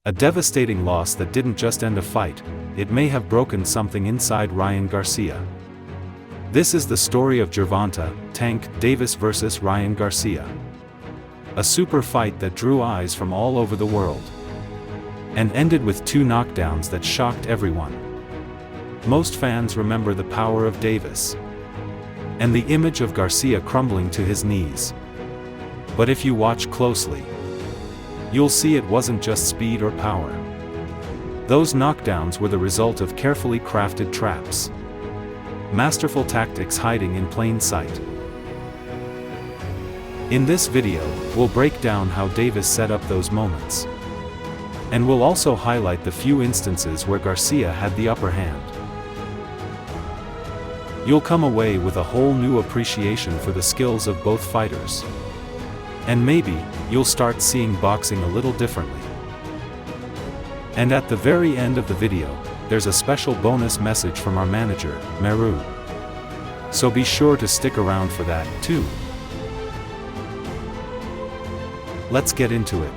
A devastating loss that didn't just end a fight, it may have broken something inside Ryan Garcia. This is the story of Gervonta "Tank" Davis vs. Ryan Garcia. A super fight that drew eyes from all over the world. And ended with 2 knockdowns that shocked everyone. Most fans remember the power of Davis. And the image of Garcia crumbling to his knees. But if you watch closely, you'll see it wasn't just speed or power. Those knockdowns were the result of carefully crafted traps. Masterful tactics hiding in plain sight. In this video, we'll break down how Davis set up those moments. And we'll also highlight the few instances where Garcia had the upper hand. You'll come away with a whole new appreciation for the skills of both fighters. And maybe, you'll start seeing boxing a little differently. And at the very end of the video, there's a special bonus message from our manager, Meru. So be sure to stick around for that, too. Let's get into it.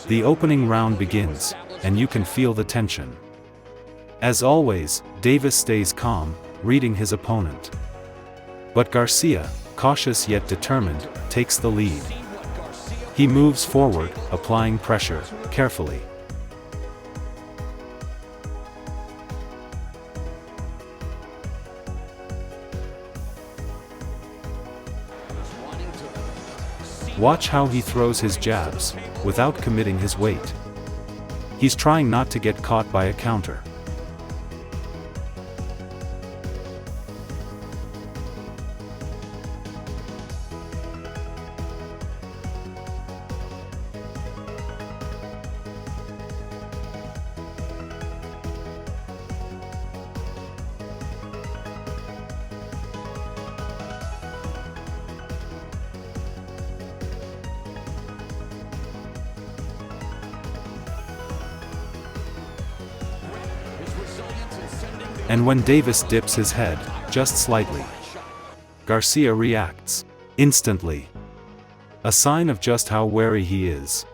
The opening round begins, and you can feel the tension. As always, Davis stays calm, reading his opponent. But Garcia, cautious yet determined, takes the lead. He moves forward, applying pressure, carefully. Watch how he throws his jabs, without committing his weight. He's trying not to get caught by a counter. And when Davis dips his head, just slightly, Garcia reacts instantly. A sign of just how wary he is.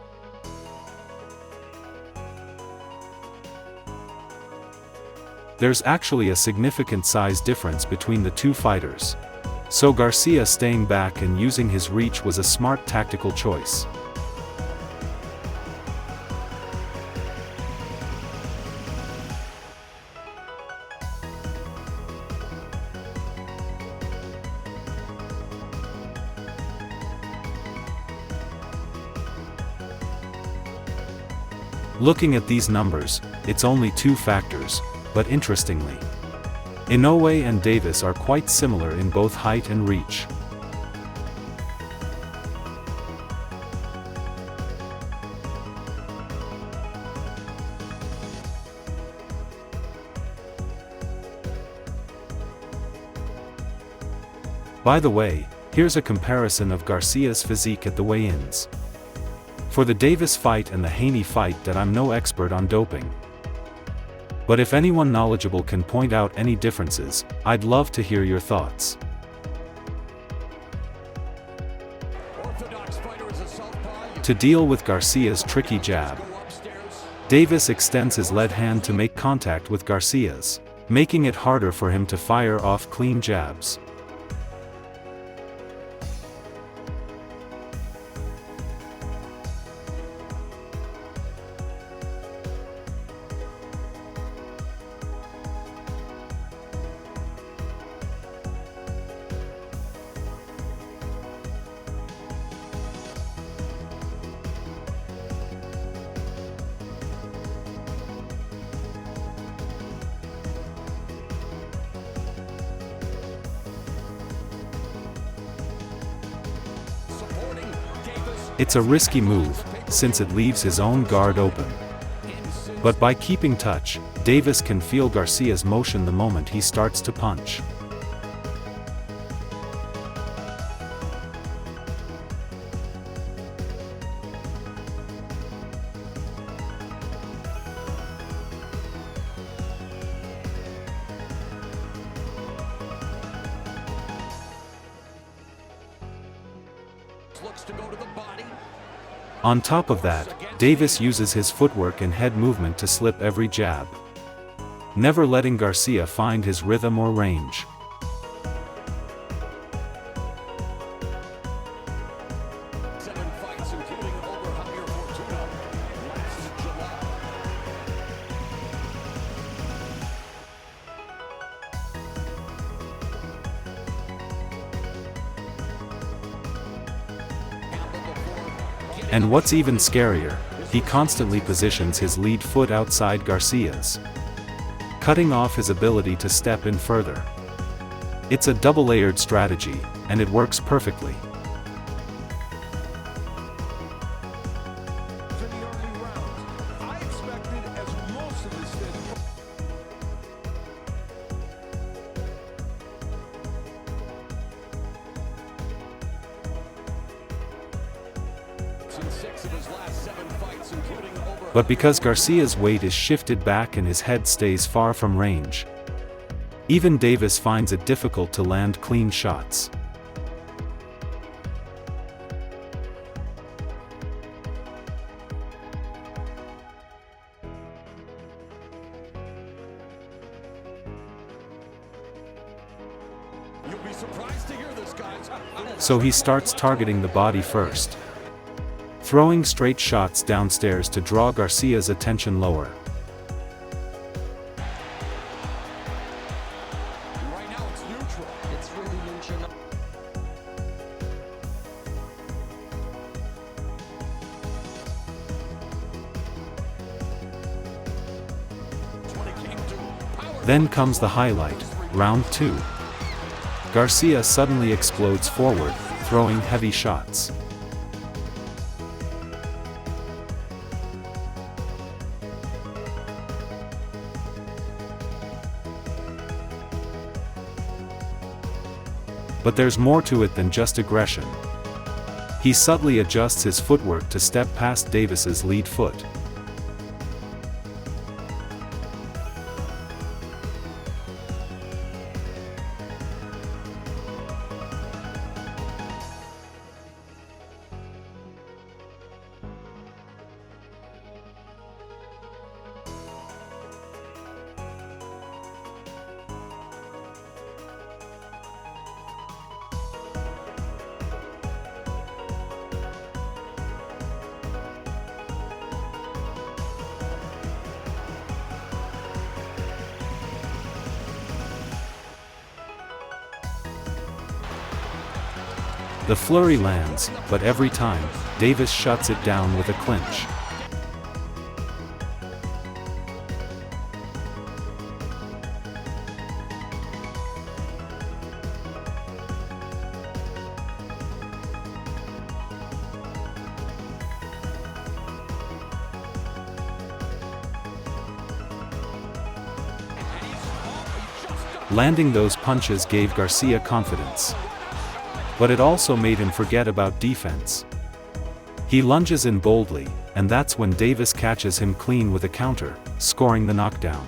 There's actually a significant size difference between the two fighters. So Garcia staying back and using his reach was a smart tactical choice. Looking at these numbers, it's only 2 factors, but interestingly, Inoue and Davis are quite similar in both height and reach. By the way, here's a comparison of Garcia's physique at the weigh-ins. For the Davis fight and the Haney fight that I'm no expert on doping. But if anyone knowledgeable can point out any differences, I'd love to hear your thoughts. To deal with Garcia's tricky jab, Davis extends his lead hand to make contact with Garcia's, making it harder for him to fire off clean jabs. It's a risky move, since it leaves his own guard open. But by keeping touch, Davis can feel Garcia's motion the moment he starts to punch. looks to go to the body. On top of that, Davis uses his footwork and head movement to slip every jab, never letting Garcia find his rhythm or range. And what's even scarier, he constantly positions his lead foot outside Garcia's, cutting off his ability to step in further. It's a double-layered strategy, and it works perfectly. But because Garcia's weight is shifted back and his head stays far from range, even Davis finds it difficult to land clean shots. You'll be surprised to hear this, guys. So he starts targeting the body first, throwing straight shots downstairs to draw Garcia's attention lower. Right now it's neutral. It's really neutral. Then comes the highlight, round 2. Garcia suddenly explodes forward, throwing heavy shots. But there's more to it than just aggression. He subtly adjusts his footwork to step past Davis's lead foot. The flurry lands, but every time, Davis shuts it down with a clinch. Landing those punches gave Garcia confidence, but it also made him forget about defense. He lunges in boldly, and that's when Davis catches him clean with a counter, scoring the knockdown.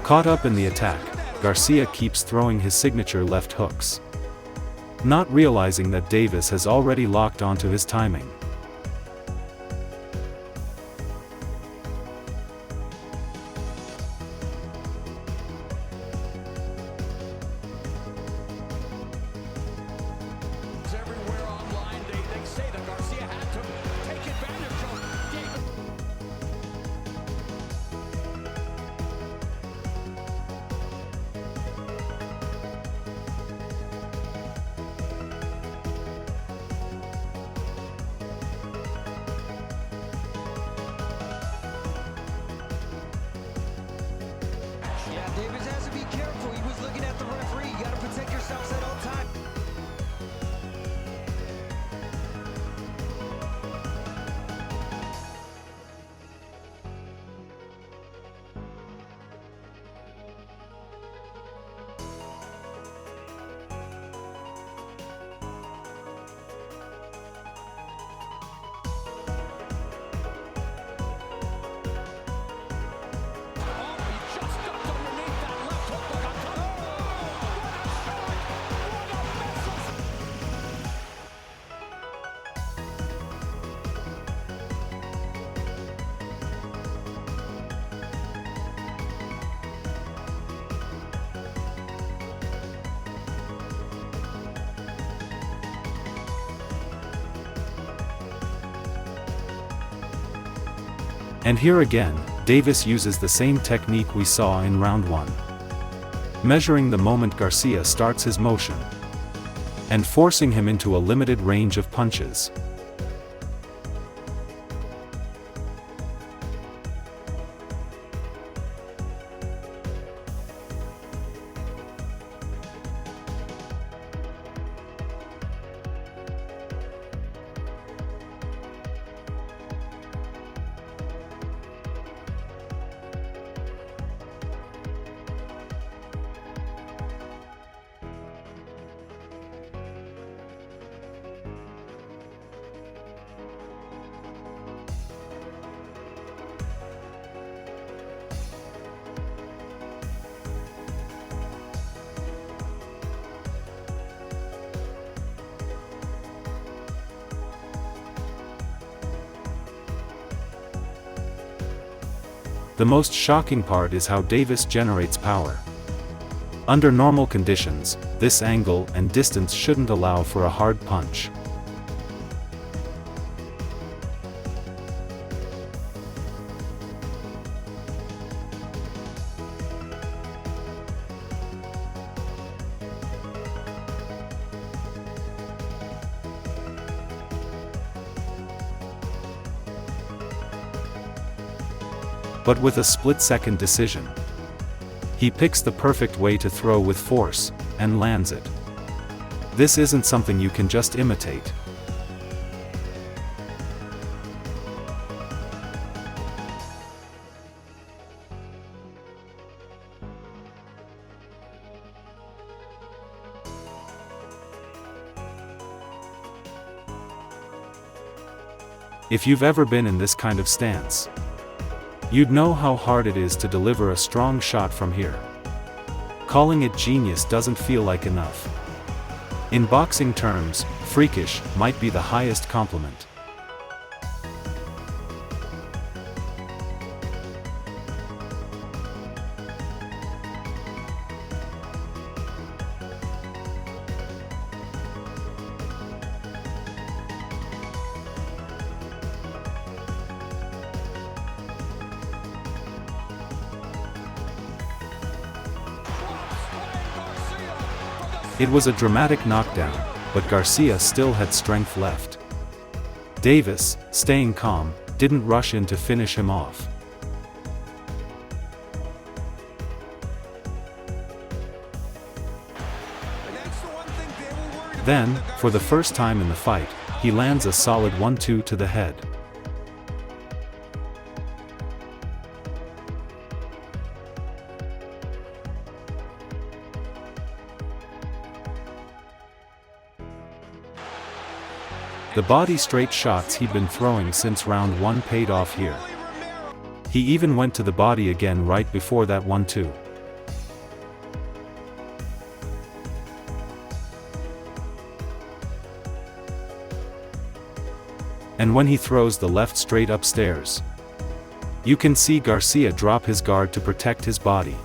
Caught up in the attack, Garcia keeps throwing his signature left hooks, not realizing that Davis has already locked onto his timing. Everywhere online, they say that Garcia had to take advantage of Davis. And here again, Davis uses the same technique we saw in round 1. Measuring the moment Garcia starts his motion, and forcing him into a limited range of punches. The most shocking part is how Davis generates power. Under normal conditions, this angle and distance shouldn't allow for a hard punch. But with a split-second decision, he picks the perfect way to throw with force, and lands it. This isn't something you can just imitate. If you've ever been in this kind of stance, you'd know how hard it is to deliver a strong shot from here. Calling it genius doesn't feel like enough. In boxing terms, freakish might be the highest compliment. It was a dramatic knockdown, but Garcia still had strength left. Davis, staying calm, didn't rush in to finish him off. Then, for the first time in the fight, he lands a solid 1-2 to the head. The body straight shots he'd been throwing since round 1 paid off here. He even went to the body again right before that 1-2. And when he throws the left straight upstairs, you can see Garcia drop his guard to protect his body.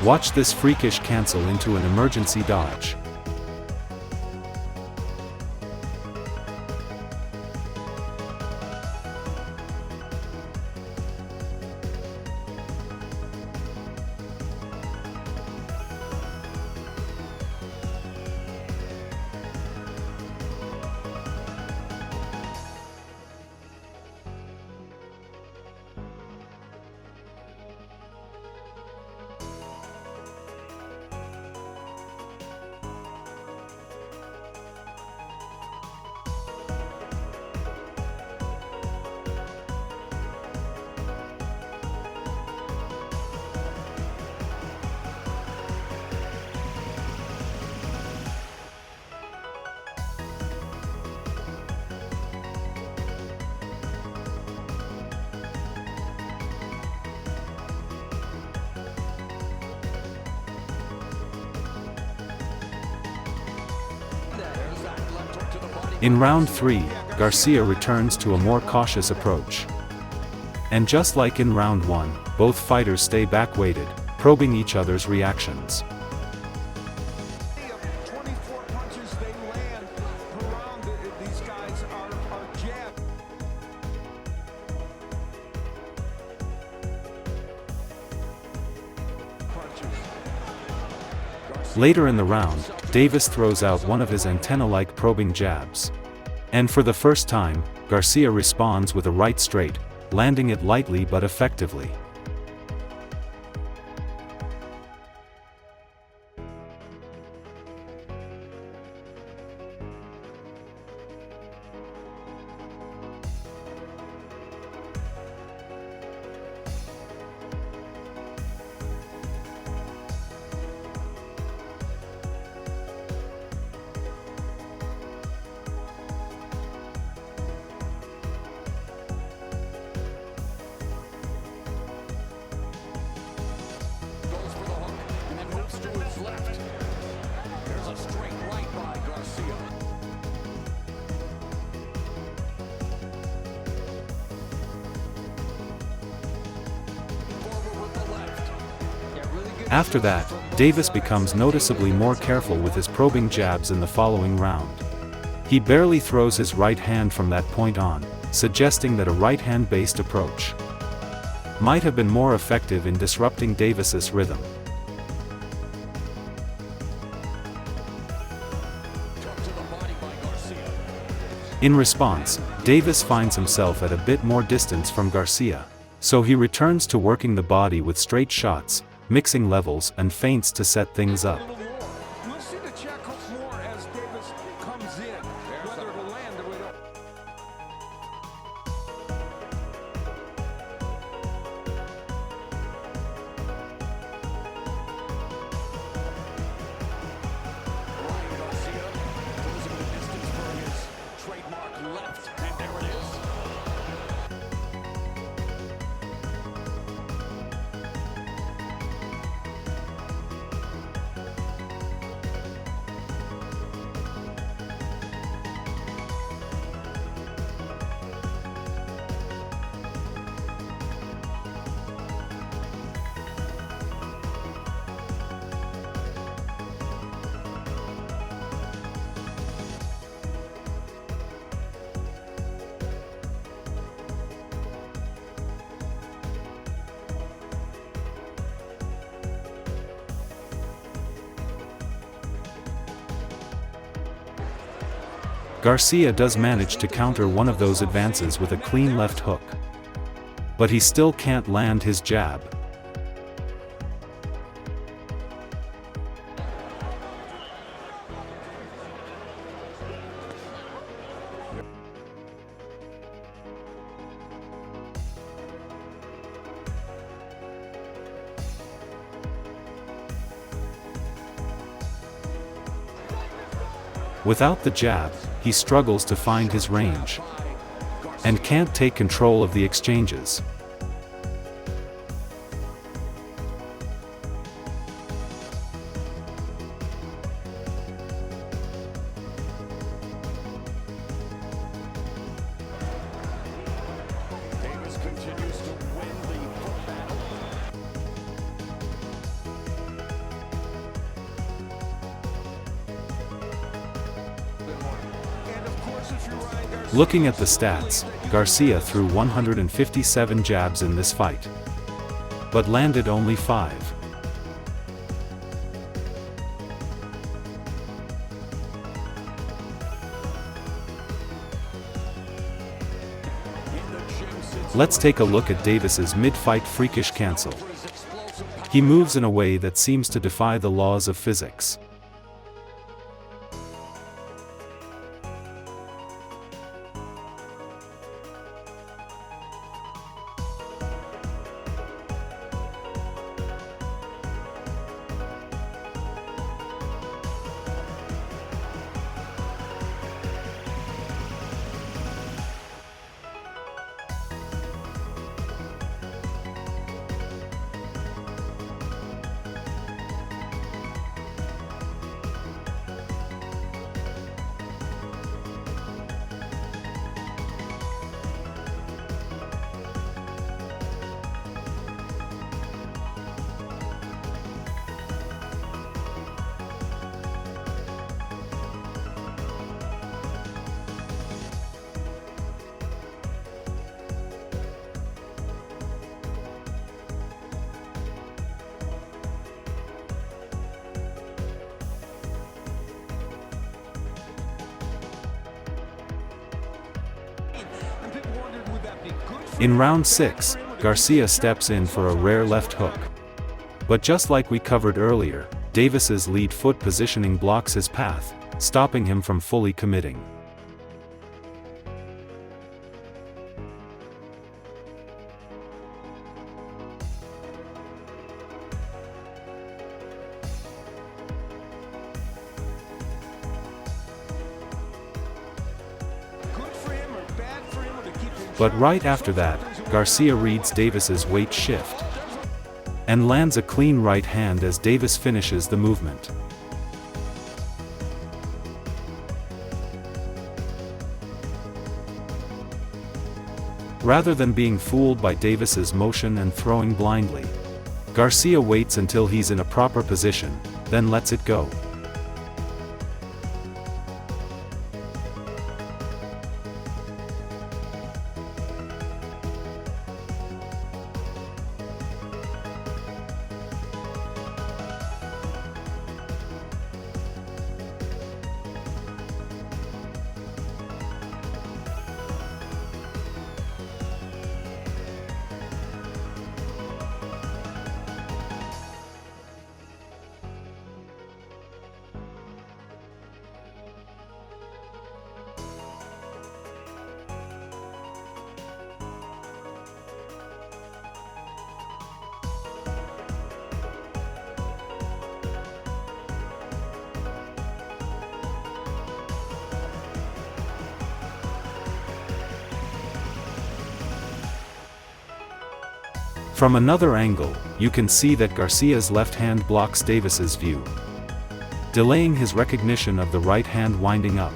Watch this freakish cancel into an emergency dodge. In round 3, Garcia returns to a more cautious approach. And just like in round 1, both fighters stay back-weighted, probing each other's reactions. 24 punches they land per round. These guys are jab. Later in the round, Davis throws out one of his antenna-like probing jabs. And for the first time, Garcia responds with a right straight, landing it lightly but effectively. Left. There's a straight right by Garcia. Forward with the left. After that, Davis becomes noticeably more careful with his probing jabs in the following round. He barely throws his right hand from that point on, suggesting that a right-hand-based approach might have been more effective in disrupting Davis's rhythm. In response, Davis finds himself at a bit more distance from Garcia, so he returns to working the body with straight shots, mixing levels and feints to set things up. We'll see the check more as Davis comes in, whether it'll land or it'll. Ryan Garcia closing the distance for his trademark left, and there it is. Garcia does manage to counter one of those advances with a clean left hook. But he still can't land his jab. Without the jab, he struggles to find his range and can't take control of the exchanges. Davis continues to win the foot battle. And of course, if you're Ryan Garcia, Looking at the stats, Garcia threw 157 jabs in this fight, but landed only 5. Let's take a look at Davis's mid-fight freakish cancel. He moves in a way that seems to defy the laws of physics. In round 6, Garcia steps in for a rare left hook. But just like we covered earlier, Davis's lead foot positioning blocks his path, stopping him from fully committing. But right after that, Garcia reads Davis's weight shift and lands a clean right hand as Davis finishes the movement. Rather than being fooled by Davis's motion and throwing blindly, Garcia waits until he's in a proper position, then lets it go. From another angle, you can see that Garcia's left hand blocks Davis's view, delaying his recognition of the right hand winding up.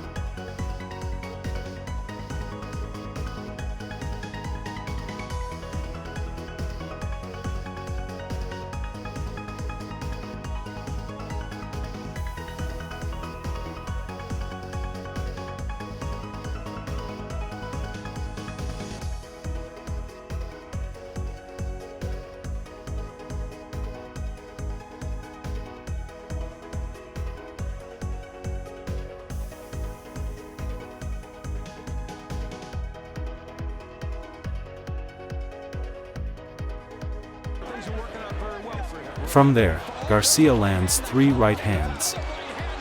From there, Garcia lands 3 right hands,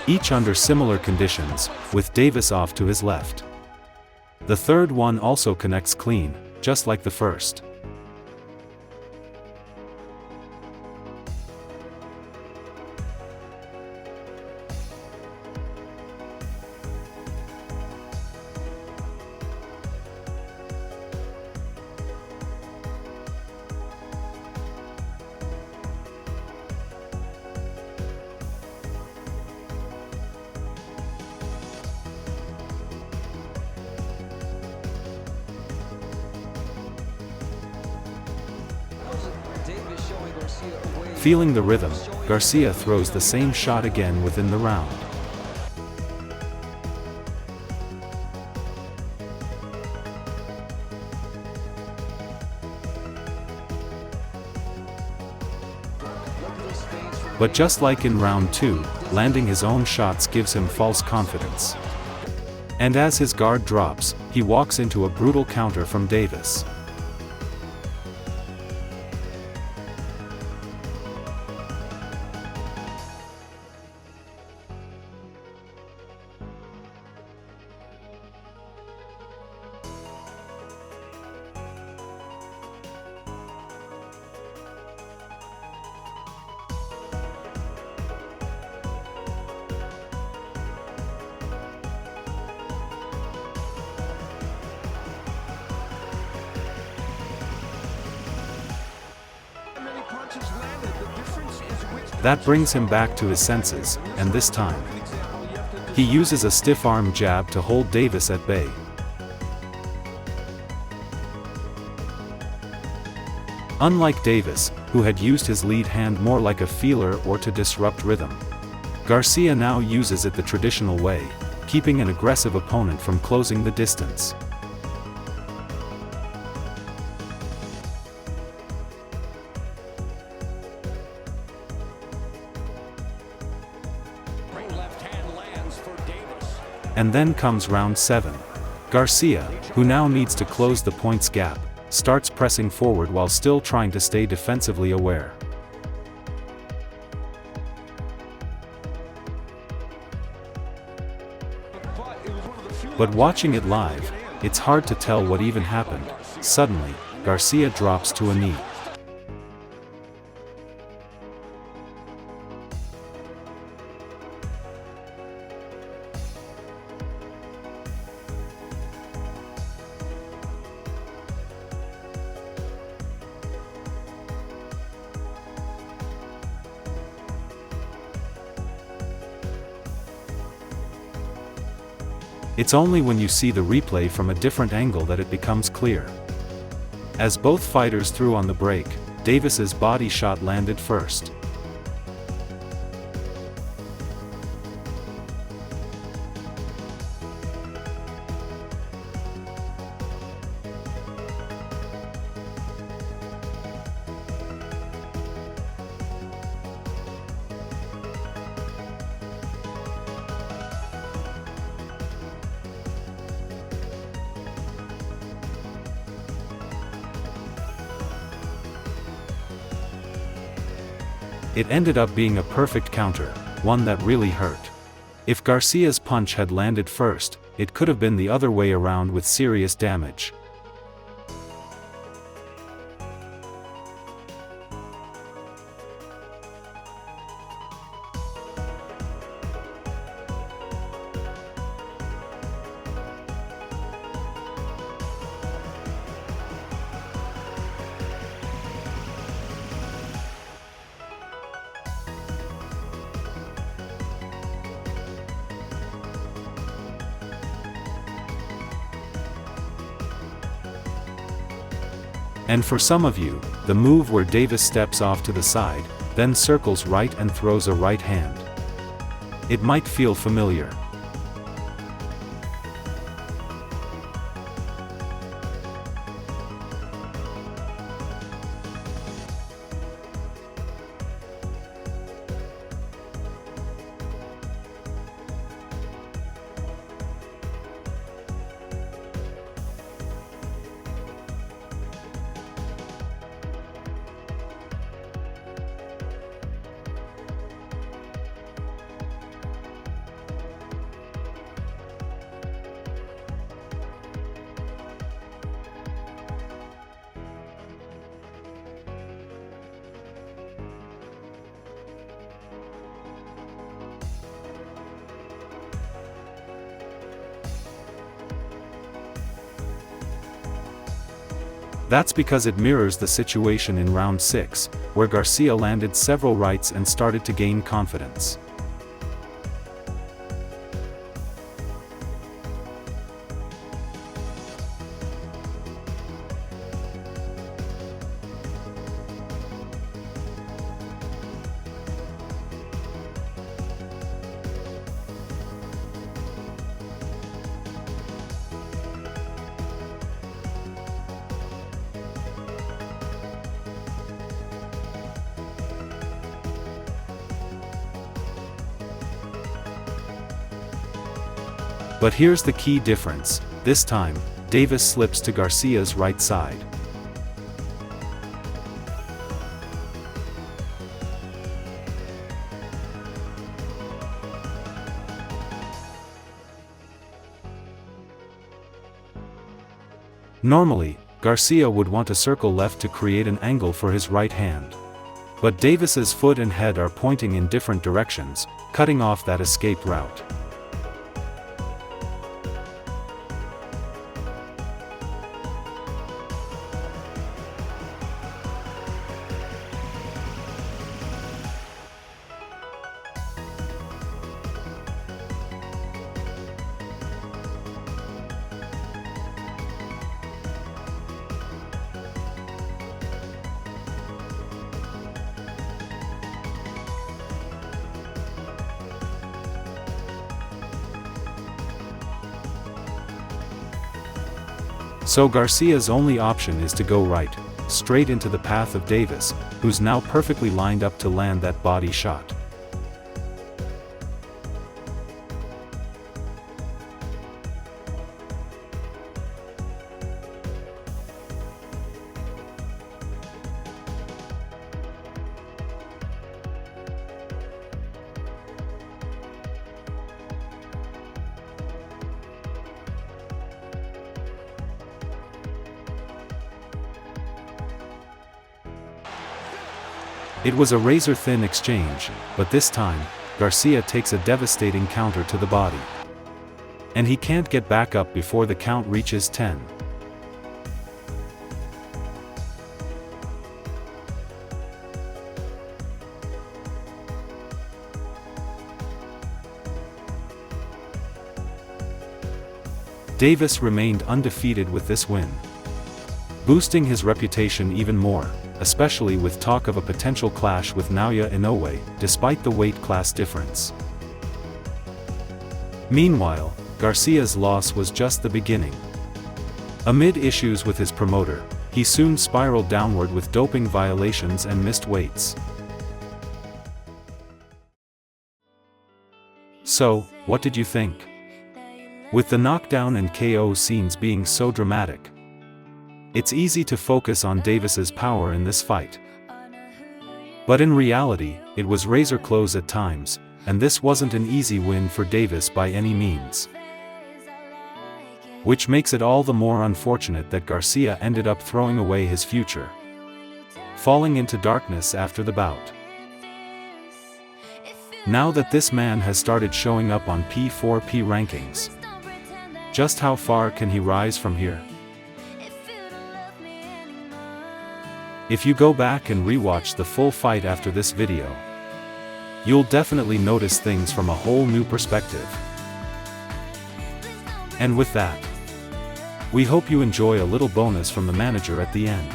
each under similar conditions, with Davis off to his left. The third one also connects clean, just like the first. Feeling the rhythm, Garcia throws the same shot again within the round. But just like in round 2, landing his own shots gives him false confidence. And as his guard drops, he walks into a brutal counter from Davis. That brings him back to his senses, and this time, he uses a stiff arm jab to hold Davis at bay. Unlike Davis, who had used his lead hand more like a feeler or to disrupt rhythm, Garcia now uses it the traditional way, keeping an aggressive opponent from closing the distance. And then comes round 7. Garcia, who now needs to close the points gap, starts pressing forward while still trying to stay defensively aware. But watching it live, it's hard to tell what even happened. Suddenly, Garcia drops to a knee. It's only when you see the replay from a different angle that it becomes clear. As both fighters threw on the brake, Davis's body shot landed first. It ended up being a perfect counter, one that really hurt. If Garcia's punch had landed first, it could have been the other way around with serious damage. And for some of you, the move where Davis steps off to the side, then circles right and throws a right hand. It might feel familiar. That's because it mirrors the situation in round 6, where Garcia landed several rights and started to gain confidence. But here's the key difference: this time, Davis slips to Garcia's right side. Normally, Garcia would want to circle left to create an angle for his right hand. But Davis's foot and head are pointing in different directions, cutting off that escape route. So Garcia's only option is to go right, straight into the path of Davis, who's now perfectly lined up to land that body shot. It was a razor-thin exchange, but this time, Garcia takes a devastating counter to the body. And he can't get back up before the count reaches 10. Davis remained undefeated with this win, boosting his reputation even more, especially with talk of a potential clash with Naoya Inoue, despite the weight class difference. Meanwhile, Garcia's loss was just the beginning. Amid issues with his promoter, he soon spiraled downward with doping violations and missed weights. So, what did you think? With the knockdown and KO scenes being so dramatic, it's easy to focus on Davis's power in this fight. But in reality, it was razor close at times, and this wasn't an easy win for Davis by any means. Which makes it all the more unfortunate that Garcia ended up throwing away his future, falling into darkness after the bout. Now that this man has started showing up on P4P rankings, just how far can he rise from here? If you go back and rewatch the full fight after this video, you'll definitely notice things from a whole new perspective. And with that, we hope you enjoy a little bonus from the manager at the end.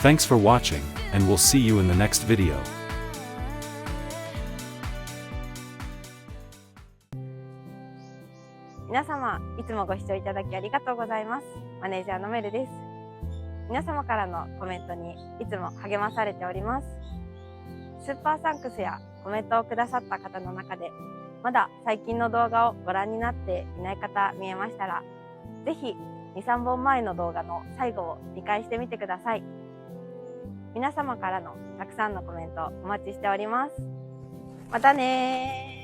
Thanks for watching, and we'll see you in the next video. 皆様、いつもご視聴いただきありがとうございます。マネージャーのメルです。皆様からのコメントにいつも励まされております。スーパーサンクスやコメントをくださった方の中で、まだ最近の動画をご覧になっていない方見えましたら、ぜひ2、3本前の動画の最後を見返してみてください。皆様からのたくさんのコメントお待ちしております。またねー。